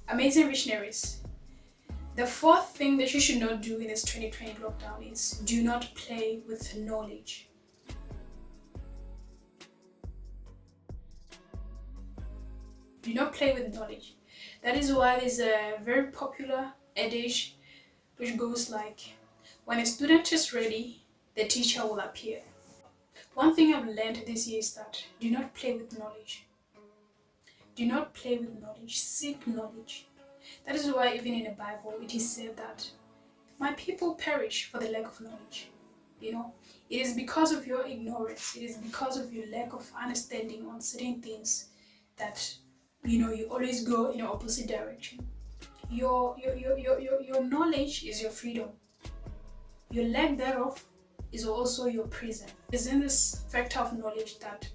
Amazing visionaries. The fourth thing that you should not do in this 2020 lockdown is do not play with knowledge. Do not play with knowledge. That is why there's a very popular adage which goes like, when a student is ready, the teacher will appear. One thing I've learned this year is that do not play with knowledge. Do not play with knowledge. Seek knowledge. That is why even in the Bible it is said that my people perish for the lack of knowledge. It is because of your ignorance, it is because of your lack of understanding on certain things that you always go in the opposite direction. Your knowledge is your freedom. Your lack thereof is also your prison. It's in this factor of knowledge that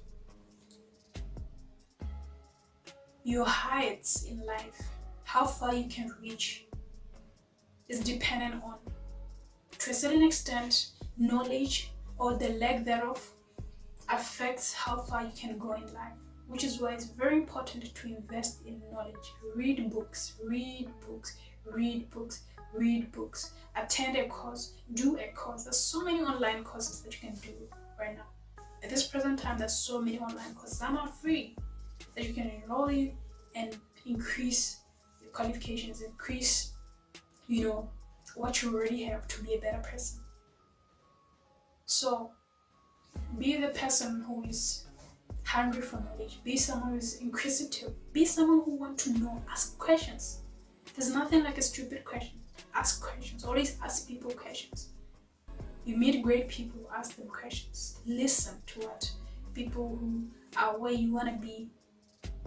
your heights in life, how far you can reach, is dependent on, to a certain extent, knowledge or the lack thereof affects how far you can go in life. Which is why it's very important to invest in knowledge. Read books, read books, read books, read books. Attend a course, do a course. There's so many online courses that you can do right now. At this present time, there's so many online courses. Some are free that you can enroll in and increase your qualifications, increase, what you already have to be a better person. So, be the person who is hungry for knowledge. Be someone who is inquisitive. Be someone who wants to know. Ask questions. There's nothing like a stupid question. Ask questions. Always ask people questions. You meet great people, ask them questions. Listen to what people who are where you want to be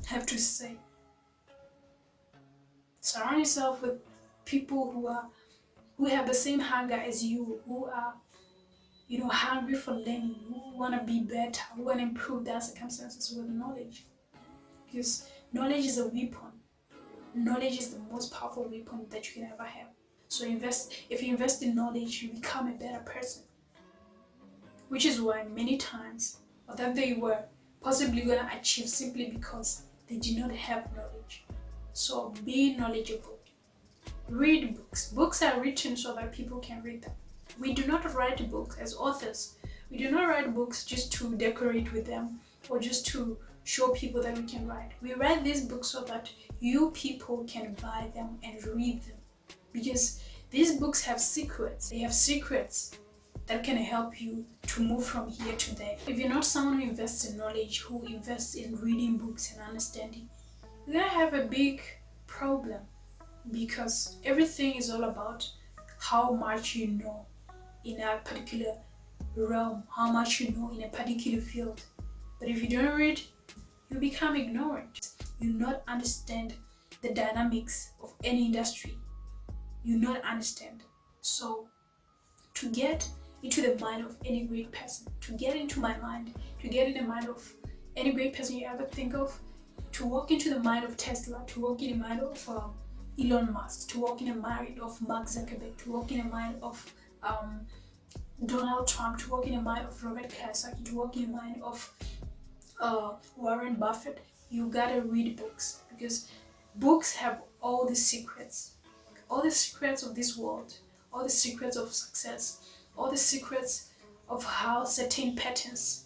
have to say. Surround yourself with people who have the same hunger as you, who are hungry for learning, who want to be better, who want to improve their circumstances with knowledge. Because knowledge is a weapon. Knowledge is the most powerful weapon that you can ever have. So if you invest in knowledge, you become a better person. Which is why many times, or that they were possibly going to achieve simply because they did not have knowledge. So be knowledgeable. Read books. Books are written so that people can read them. We do not write books as authors. We do not write books just to decorate with them or just to show people that we can write. We write these books so that you people can buy them and read them. Because these books have secrets. They have secrets that can help you to move from here to there. If you're not someone who invests in knowledge, who invests in reading books and understanding, you're gonna have a big problem, because everything is all about how much you know in a particular realm, how much you know in a particular field. But if you don't read, you become ignorant. You not understand the dynamics of any industry. You not understand. So to get into the mind of any great person, to get into my mind, to get in the mind of any great person you ever think of, to walk into the mind of Tesla, to walk in the mind of Elon Musk, to walk in the mind of Mark Zuckerberg, to walk in the mind of Donald Trump, to walk in the mind of Robert Kiyosaki, to walk in the mind of Warren Buffett, you gotta read books, because books have all the secrets of this world, all the secrets of success, all the secrets of how certain patterns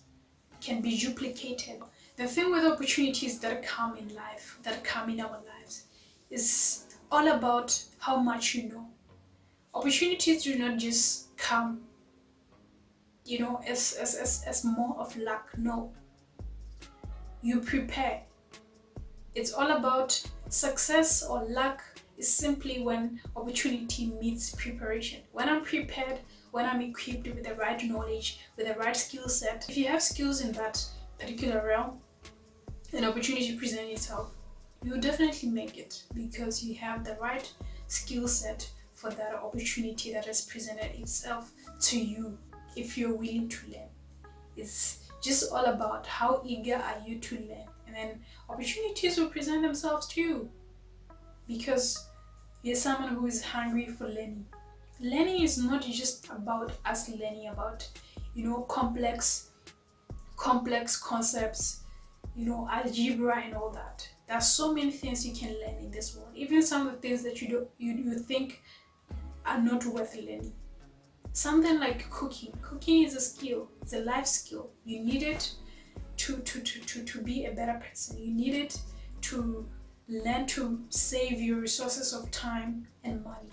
can be duplicated. The thing with opportunities that come in life, that come in our lives, is all about how much you know. Opportunities do not just come, as more of luck. No. You prepare. It's all about success or luck is simply when opportunity meets preparation. When I'm prepared, when I'm equipped with the right knowledge, with the right skill set. If you have skills in that particular realm, an opportunity presents itself, you will definitely make it, because you have the right skill set for that opportunity that has presented itself to you, if you're willing to learn. It's just all about how eager are you to learn, and then opportunities will present themselves to you, because you're someone who is hungry for learning. Learning is not just about us learning about, complex concepts, algebra and all that. There are so many things you can learn in this world, even some of the things that you think are not worth learning. Something like cooking. Cooking is a skill. It's a life skill. You need it to be a better person. You need it to learn to save your resources of time and money.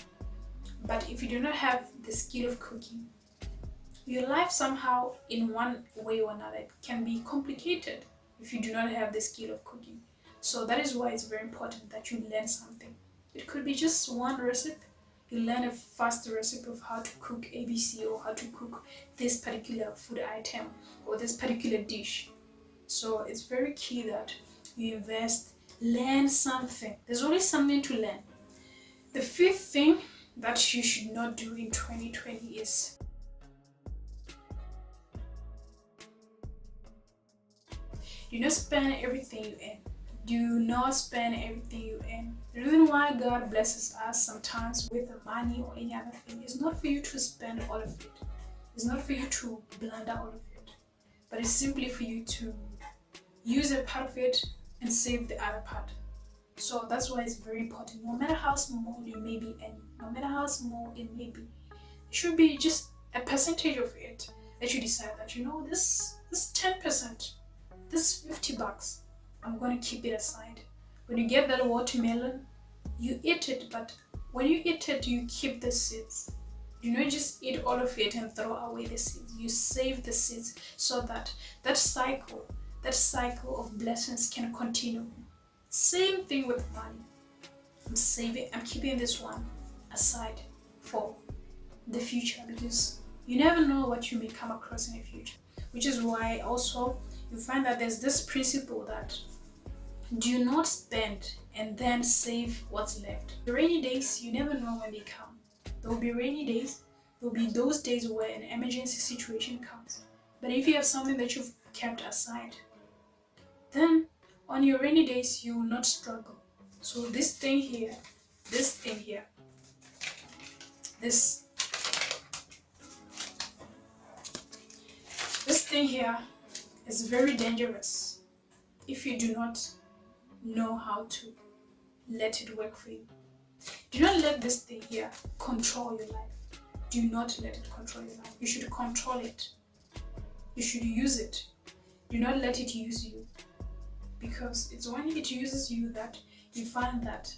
But if you do not have the skill of cooking, your life somehow, in one way or another, can be complicated if you do not have the skill of cooking. So that is why it's very important that you learn something. It could be just one recipe. You learn a fast recipe of how to cook ABC, or how to cook this particular food item or this particular dish. So it's very key that you invest, learn something. There's always something to learn. The fifth thing that you should not do in 2020 is do not spend everything you earn. Do not spend everything you earn. The reason why God blesses us sometimes with money or any other thing is not for you to spend all of it. It's not for you to blunder all of it. But it's simply for you to use a part of it and save the other part. So that's why it's very important. No matter how small you may be earning, no matter how small it may be, it should be just a percentage of it that you decide that, this 10%, this $50, I'm going to keep it aside. When you get that watermelon, you eat it, but when you eat it, you keep the seeds. Do not just eat all of it and throw away the seeds. You save the seeds so that that cycle of blessings can continue. Same thing with money. I'm keeping this one aside for the future, because you never know what you may come across in the future. Which is why also you find that there's this principle that do not spend and then save what's left. The rainy days, you never know when they come. There will be rainy days. There will be those days where an emergency situation comes. But if you have something that you've kept aside, then on your rainy days, you will not struggle. So this thing here, this thing here is very dangerous if you do not know how to let it work for you. Do not let this thing here control your life. Do not let it control your life. You should control it. You should use it. Do not let it use you. Because it's when it uses you that you find that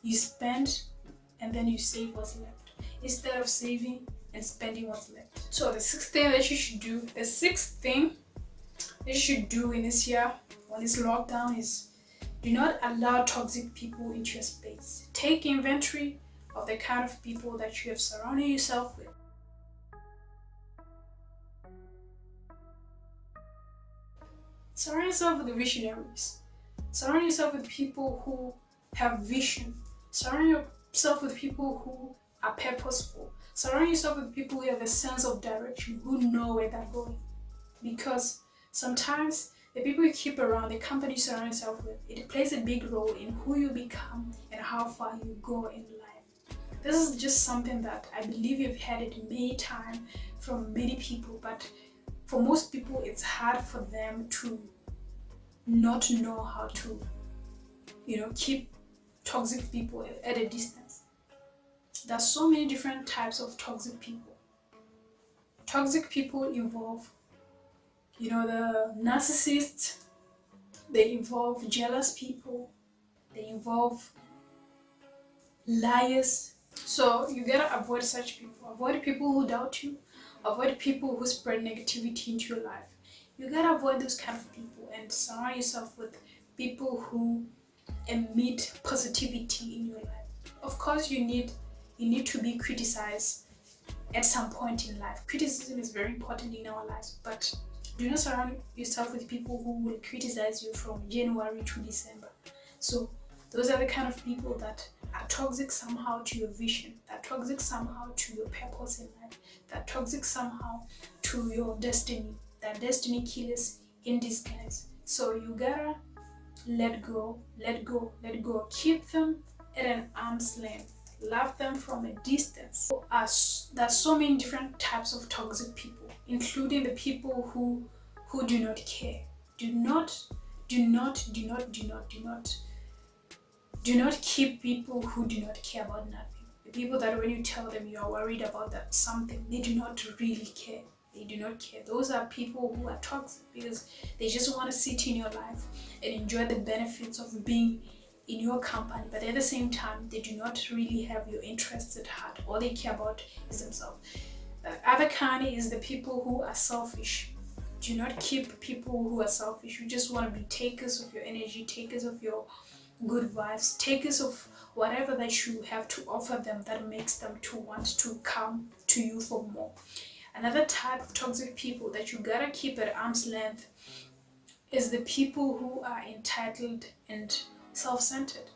you spend and then you save what's left, instead of saving and spending what's left. So the sixth thing that you should do in this year when it's lockdown is do not allow toxic people into your space. Take inventory of the kind of people that you have surrounded yourself with. Surround yourself with the visionaries. Surround yourself with people who have vision. Surround yourself with people who are purposeful. Surround yourself with people who have a sense of direction, who know where they're going. Because sometimes the people you keep around, the company you surround yourself with, it plays a big role in who you become and how far you go in life. This is just something that I believe you've heard it many times from many people, but for most people, it's hard for them to not know how to, keep toxic people at a distance. There are so many different types of toxic people. Toxic people involve, the narcissists, they involve jealous people, they involve liars. So you gotta avoid such people. Avoid people who doubt you. Avoid people who spread negativity into your life. You gotta avoid those kind of people and surround yourself with people who emit positivity in your life. Of course, you need to be criticized at some point in life. Criticism is very important in our lives, but do not surround yourself with people who will criticize you from January to December. So those are the kind of people that are toxic somehow to your vision, that are toxic somehow to your purpose in life, that are toxic somehow to your destiny, that destiny killers in disguise. So you gotta let go. Keep them at an arm's length. Love them from a distance. There are so many different types of toxic people, including the people who do not care. Do do not keep people who do not care about nothing. The people that when you tell them you are worried about that something, they do not really care. They do not care. Those are people who are toxic because they just want to sit in your life and enjoy the benefits of being in your company, but at the same time, they do not really have your interests at heart. All they care about is themselves. The other kind is the people who are selfish. Do not keep people who are selfish. You just want to be takers of your energy, takers of your good vibes, takers of whatever that you have to offer them that makes them to want to come to you for more. Another type of toxic people that you gotta keep at arm's length is the people who are entitled and self-centered.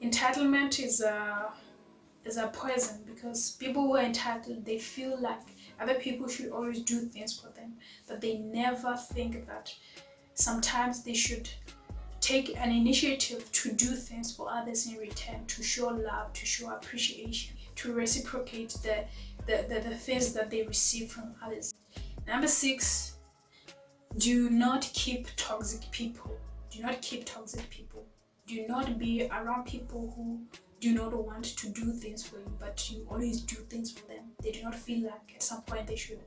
Entitlement is a poison because people who are entitled, they feel like other people should always do things for them, but they never think that sometimes they should take an initiative to do things for others in return, to show love, to show appreciation, to reciprocate the things that they receive from others. Number 6, do not keep toxic people. Do not keep toxic people. Do not be around people who do not want to do things for you, but you always do things for them. They do not feel like at some point they should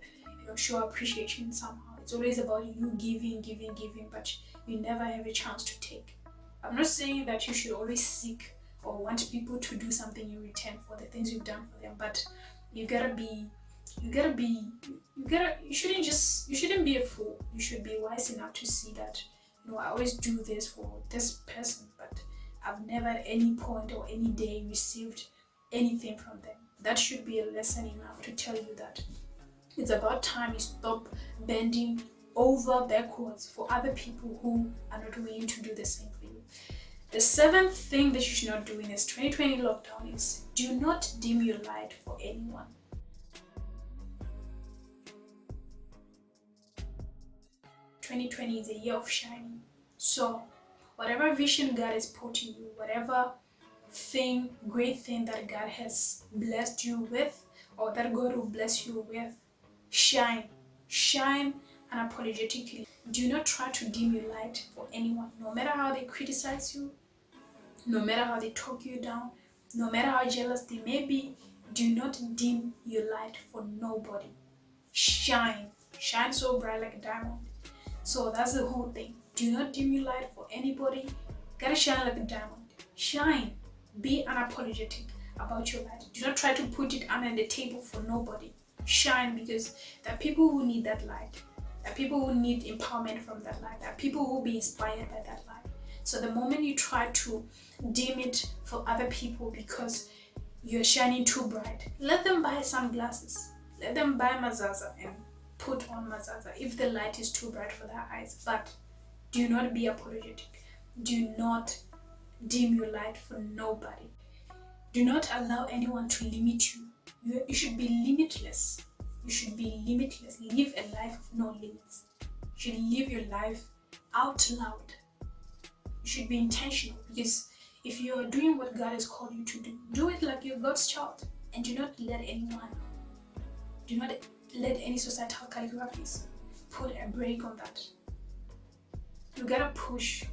show appreciation somehow. It's always about you giving, but you never have a chance to take. I'm not saying that you should always seek or want people to do something in return for the things you've done for them, but you shouldn't be a fool. You should be wise enough to see that, I always do this for this person, but I've never at any point or any day received anything from them. That should be a lesson enough to tell you that it's about time you stop bending over backwards for other people who are not willing to do the same for you. The 7th thing that you should not do in this 2020 lockdown is do not dim your light for anyone. '2020 is a year of shining. So whatever vision God has put in you, whatever great thing that God has blessed you with, or that God will bless you with, shine unapologetically. Do not try to dim your light for anyone, no matter how they criticize you, no matter how they talk you down, no matter how jealous they may be. Do not dim your light for nobody. Shine so bright like a diamond. So that's the whole thing. Do not dim your light for anybody. Gotta shine like a diamond. Shine. Be unapologetic about your light. Do not try to put it under the table for nobody. Shine, because there are people who need that light. There are people who need empowerment from that light. There are people who will be inspired by that light. So the moment you try to dim it for other people because you're shining too bright, let them buy sunglasses. Let them buy Mazaza and put on Mazaza if the light is too bright for their eyes. But do not be apologetic. Do not dim your light for nobody. Do not allow anyone to limit you. You should be limitless. You should be limitless. Live a life of no limits. You should live your life out loud. You should be intentional, because if you are doing what God has called you to do it like you're God's child, and do not let any societal calligraphies put a break on that. You gotta push.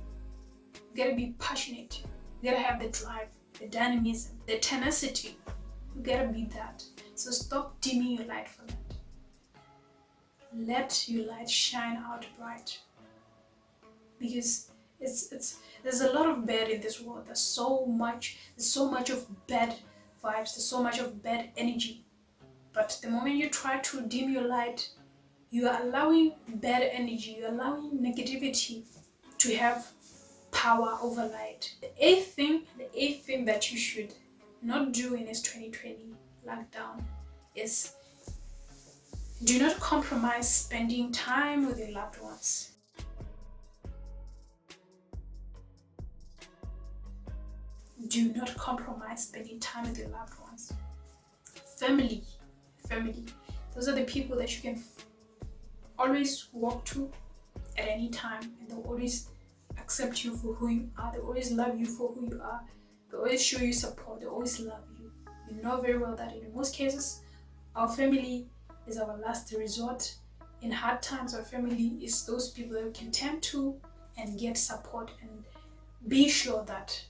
You gotta be passionate. You gotta have the drive, the dynamism, the tenacity. You gotta be that. So stop dimming your light for that. Let your light shine out bright. Because there's a lot of bad in this world. There's so much of bad vibes. There's so much of bad energy. But the moment you try to dim your light, you are allowing bad energy. You're allowing negativity to have power over light. The eighth thing that you should not do in this 2020 lockdown is do not compromise spending time with your loved ones. Do not compromise spending time with your loved ones. Family. Those are the people that you can always walk to at any time, and they'll always accept you for who you are. They always love you for who you are. They always show you support. They always love you. You know very well that in most cases, our family is our last resort. In hard times, our family is those people that we can turn to and get support and be sure that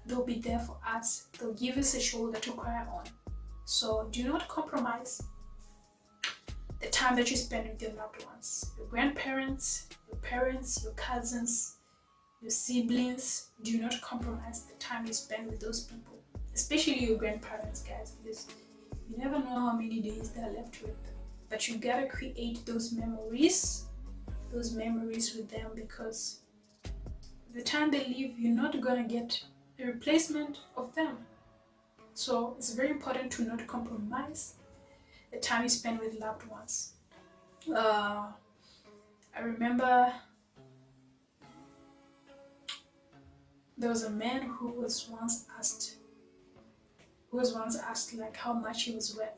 they'll be there for us. They'll give us a shoulder to cry on. So do not compromise the time that you spend with your loved ones, your grandparents, your parents, your cousins, your siblings. Do not compromise the time you spend with those people, especially your grandparents, guys, because you never know how many days they're left with. But you gotta create those memories with them, because the time they leave, you're not gonna get a replacement of them. So it's very important to not compromise the time you spend with loved ones. I remember there was a man who was once asked like how much he was worth,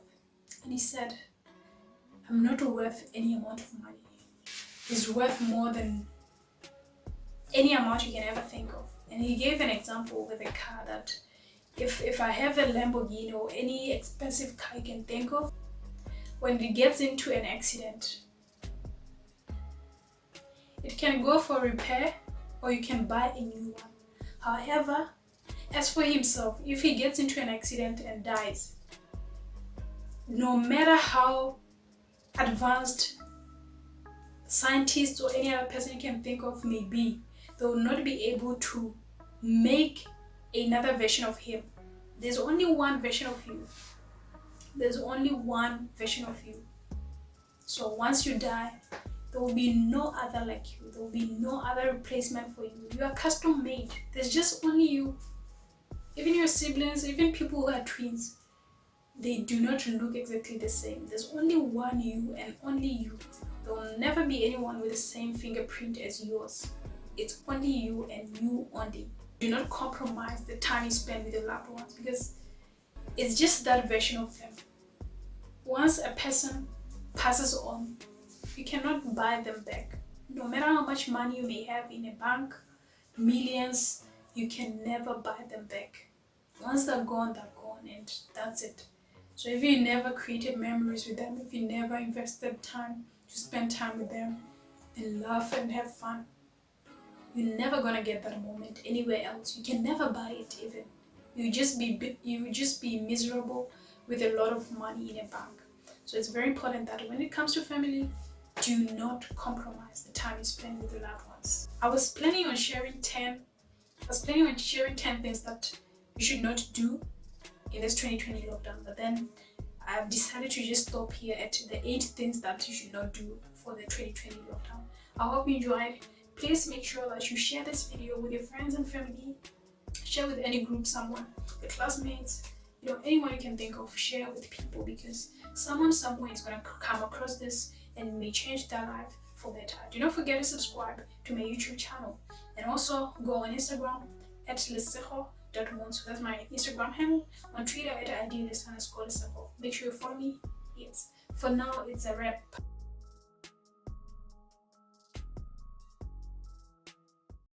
and he said, "I'm not worth any amount of money. He's worth more than any amount you can ever think of." And he gave an example with a car that if I have a Lamborghini or any expensive car you can think of, when it gets into an accident, it can go for repair or you can buy a new one. However, as for himself, if he gets into an accident and dies, no matter how advanced scientists or any other person you can think of may be, they will not be able to make another version of him. There's only one version of you. There's only one version of you. So once you die, there will be no other like you. There will be no other replacement for you. You are custom made. There's just only you. Even your siblings, even people who are twins, they do not look exactly the same. There's only one you and only you. There will never be anyone with the same fingerprint as yours. It's only you and you only. Do not compromise the time you spend with your loved ones, because it's just that version of them. Once a person passes on, you cannot buy them back. No matter how much money you may have in a bank, millions, you can never buy them back. Once they're gone, and that's it. So if you never created memories with them, if you never invested time to spend time with them and laugh and have fun, you're never gonna get that moment anywhere else. You can never buy it even. You would just be miserable with a lot of money in a bank. So it's very important that when it comes to family, do not compromise the time you spend with your loved ones. I was planning on sharing 10 things that you should not do in this 2020 lockdown, but then I've decided to just stop here at the 8 things that you should not do for the 2020 lockdown. I hope you enjoyed. Please make sure that you share this video with your friends and family. Share with any group, someone, your classmates, anyone you can think of. Share with people, because someone somewhere is going to come across this and may change their life for better. Do not forget to subscribe to my YouTube channel, and also go on Instagram at Lesego.Montsho. That's my Instagram handle. On Twitter at @ID_Lesego. Make sure you follow me. Yes. For now, it's a wrap.